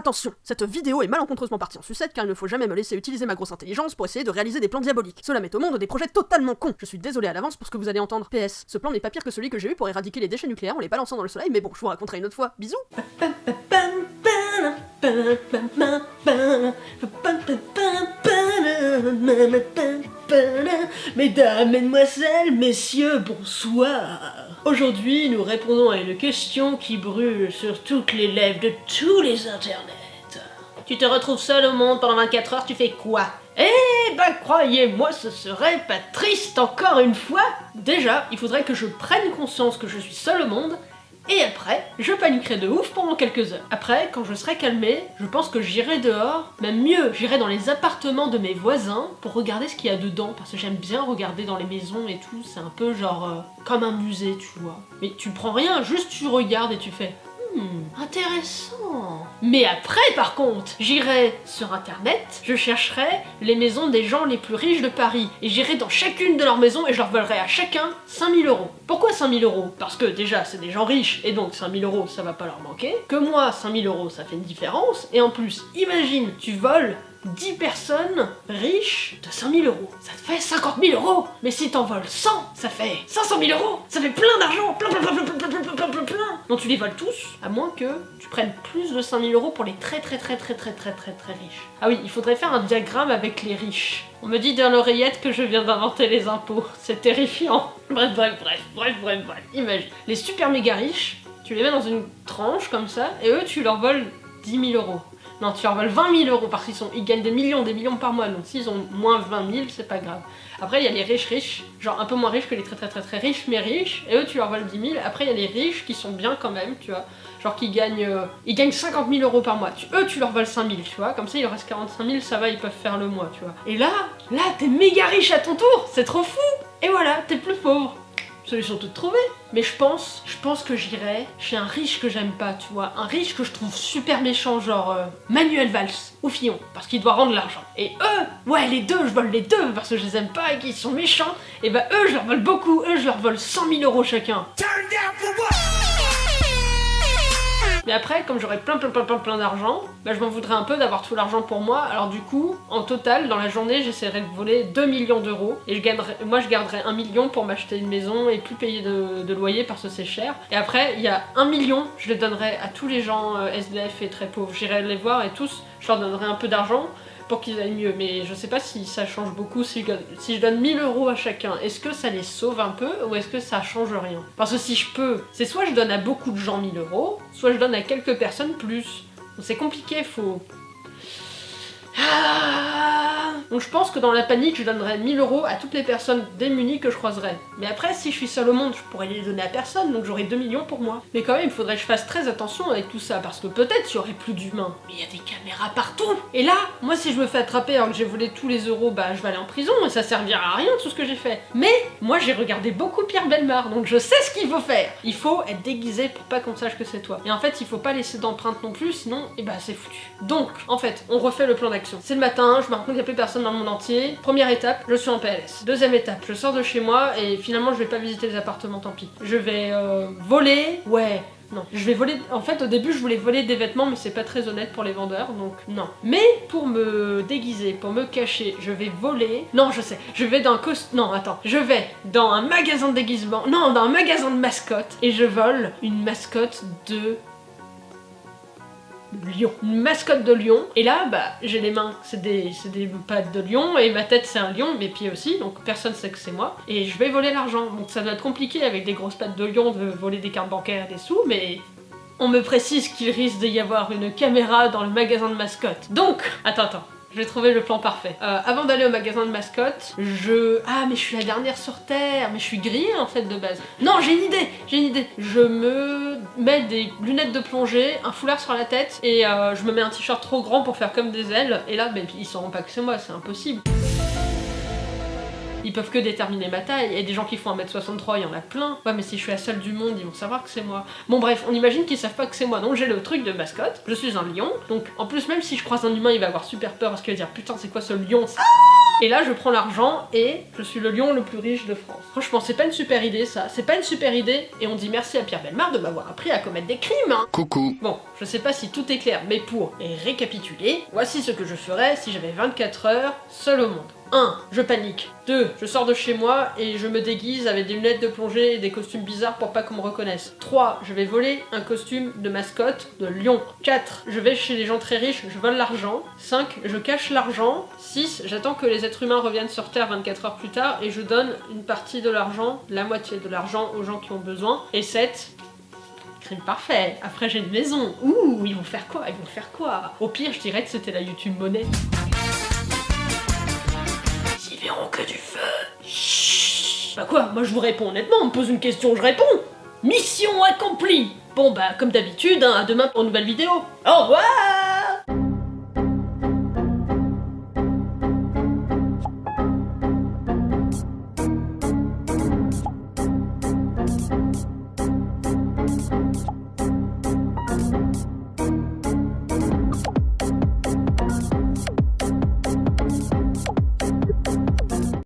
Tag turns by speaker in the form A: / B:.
A: Attention, cette vidéo est malencontreusement partie en sucette car il ne faut jamais me laisser utiliser ma grosse intelligence pour essayer de réaliser des plans diaboliques. Cela met au monde des projets totalement cons. Je suis désolé à l'avance pour ce que vous allez entendre. PS, ce plan n'est pas pire que celui que j'ai eu pour éradiquer les déchets nucléaires en les balançant dans le soleil, mais bon, je vous raconterai une autre fois. Bisous.
B: Mesdames, mesdemoiselles, messieurs, bonsoir. Aujourd'hui, nous répondons à une question qui brûle sur toutes les lèvres de tous les internets. Tu te retrouves seul au monde pendant 24 heures, tu fais quoi? Eh ben, croyez-moi, ce serait pas triste encore une fois. Déjà, il faudrait que je prenne conscience que je suis seul au monde, et après, je paniquerai de ouf pendant quelques heures. Après, quand je serai calmé, je pense que j'irai dehors, même mieux, j'irai dans les appartements de mes voisins pour regarder ce qu'il y a dedans, parce que j'aime bien regarder dans les maisons et tout, c'est un peu genre comme un musée, tu vois. Mais tu prends rien, juste tu regardes et tu fais intéressant. Mais après, par contre, j'irai sur internet, je chercherai les maisons des gens les plus riches de Paris, et j'irai dans chacune de leurs maisons et je leur volerai à chacun 5000 €. Pourquoi 5000 €? Parce que déjà, c'est des gens riches, et donc 5000 € ça va pas leur manquer. Que moi, 5000 € ça fait une différence, et en plus, imagine, tu voles 10 personnes riches de 5000 €. Ça te fait 50 000 €. Mais si t'en voles 100, ça fait 500 000 €. Ça fait plein d'argent. Plein. Donc tu les voles tous, à moins que tu prennes plus de 5000 € pour les très riches. Ah oui, il faudrait faire un diagramme avec les riches. On me dit dans l'oreillette que je viens d'inventer les impôts. C'est terrifiant. Bref. Imagine. Les super méga riches, tu les mets dans une tranche comme ça, et eux, tu leur voles 10 000 €. Non, tu leur voles 20 000 € parce qu'ils gagnent des millions par mois, donc s'ils ont moins 20 000, c'est pas grave. Après, il y a les riches, genre un peu moins riches que les très riches, mais riches, et eux, tu leur voles 10 000. Après, il y a les riches qui sont bien quand même, tu vois, genre qui gagnent, ils gagnent 50 000 € par mois. Eux, tu leur voles 5 000, tu vois, comme ça, il leur reste 45 000, ça va, ils peuvent faire le mois, tu vois. Et là, t'es méga riche à ton tour, c'est trop fou. Et voilà, t'es plus pauvre. Solution toute trouvée. Mais je pense que j'irai chez un riche que j'aime pas, tu vois. Un riche que je trouve super méchant, genre Manuel Valls ou Fillon, parce qu'il doit rendre l'argent. Et eux, ouais, les deux, je vole les deux parce que je les aime pas et qu'ils sont méchants. Et bah eux, je leur vole beaucoup, eux, je leur vole 100 000 € chacun. Mais après, comme j'aurais plein d'argent, bah je m'en voudrais un peu d'avoir tout l'argent pour moi. Alors du coup, en total, dans la journée, j'essaierai de voler 2 millions d'euros. Et je garderai 1 million pour m'acheter une maison et plus payer de loyer parce que c'est cher. Et après, il y a 1 million, je les donnerai à tous les gens SDF et très pauvres. J'irai les voir et tous, je leur donnerai un peu d'argent pour qu'ils aillent mieux, mais je sais pas si ça change beaucoup si je donne 1000 € à chacun. Est-ce que ça les sauve un peu ou est-ce que ça change rien? Parce que si je peux, c'est soit je donne à beaucoup de gens 1000 €, soit je donne à quelques personnes plus. C'est compliqué, faut... Donc je pense que dans la panique, je donnerais 1000 € à toutes les personnes démunies que je croiserais. Mais après, si je suis seule au monde, je pourrais les donner à personne, donc j'aurais 2 millions pour moi. Mais quand même, il faudrait que je fasse très attention avec tout ça, parce que peut-être il y aurait plus d'humains. Mais il y a des caméras partout. Et là, moi si je me fais attraper alors que j'ai volé tous les euros, bah je vais aller en prison, et ça servira à rien tout ce que j'ai fait. Mais moi j'ai regardé beaucoup Pierre Bellemare, donc je sais ce qu'il faut faire. Il faut être déguisé pour pas qu'on sache que c'est toi. Et en fait, il faut pas laisser d'empreinte non plus, sinon, et bah c'est foutu. Donc, en fait, on refait le plan d'action. C'est le matin, je me rends compte qu'il n'y a plus personne dans le monde entier. Première étape, je suis en PLS. Deuxième étape, je sors de chez moi et finalement je vais pas visiter les appartements, tant pis. Je vais voler, ouais. Non, je vais voler... En fait, au début, je voulais voler des vêtements, mais c'est pas très honnête pour les vendeurs, donc non. Mais pour me déguiser, pour me cacher, je vais voler... Non, je sais, je vais dans un Non, attends. Je vais dans un magasin de déguisement... Non, dans un magasin de mascottes, et je vole une mascotte de... lion. Une mascotte de lion. Et là, bah, j'ai les mains, c'est des pattes de lion, et ma tête c'est un lion, mes pieds aussi, donc personne sait que c'est moi. Et je vais voler l'argent. Donc ça doit être compliqué avec des grosses pattes de lion de voler des cartes bancaires et des sous, mais... On me précise qu'il risque d'y avoir une caméra dans le magasin de mascottes. Donc, attends. Je vais trouver le plan parfait. Avant d'aller au magasin de mascottes, Ah, mais je suis la dernière sur Terre, mais je suis grillée en fait de base. Non, j'ai une idée. Je me mets des lunettes de plongée, un foulard sur la tête, et je me mets un t-shirt trop grand pour faire comme des ailes, et là, ben, ils sauront pas que c'est moi, c'est impossible. Ils peuvent que déterminer ma taille, et des gens qui font 1m63, il y en a plein. Ouais, mais si je suis la seule du monde, ils vont savoir que c'est moi. Bon bref, on imagine qu'ils savent pas que c'est moi, donc j'ai le truc de mascotte, je suis un lion, donc en plus même si je croise un humain, il va avoir super peur parce qu'il va dire putain c'est quoi ce lion? Et là, je prends l'argent et je suis le lion le plus riche de France. Franchement, c'est pas une super idée ça, c'est pas une super idée. Et on dit merci à Pierre Bellemare de m'avoir appris à commettre des crimes, hein.
C: Coucou.
B: Bon, je sais pas si tout est clair, mais pour récapituler, voici ce que je ferais si j'avais 24 heures seul au monde. 1. Je panique. 2. Je sors de chez moi et je me déguise avec des lunettes de plongée et des costumes bizarres pour pas qu'on me reconnaisse. 3. Je vais voler un costume de mascotte de lion. 4. Je vais chez les gens très riches, je vole l'argent. 5. Je cache l'argent. 6. J'attends que les êtres humains reviennent sur Terre 24 heures plus tard et je donne une partie de l'argent, la moitié de l'argent aux gens qui ont besoin. Et 7. Crime parfait. Après j'ai une maison. Ouh, ils vont faire quoi? Ils vont faire quoi? Au pire, je dirais que c'était la YouTube monnaie. Ils verront que du feu. Chut. Bah quoi? Moi je vous réponds honnêtement, on me pose une question, je réponds. Mission accomplie. Bon bah comme d'habitude, hein, à demain pour une nouvelle vidéo. Au revoir.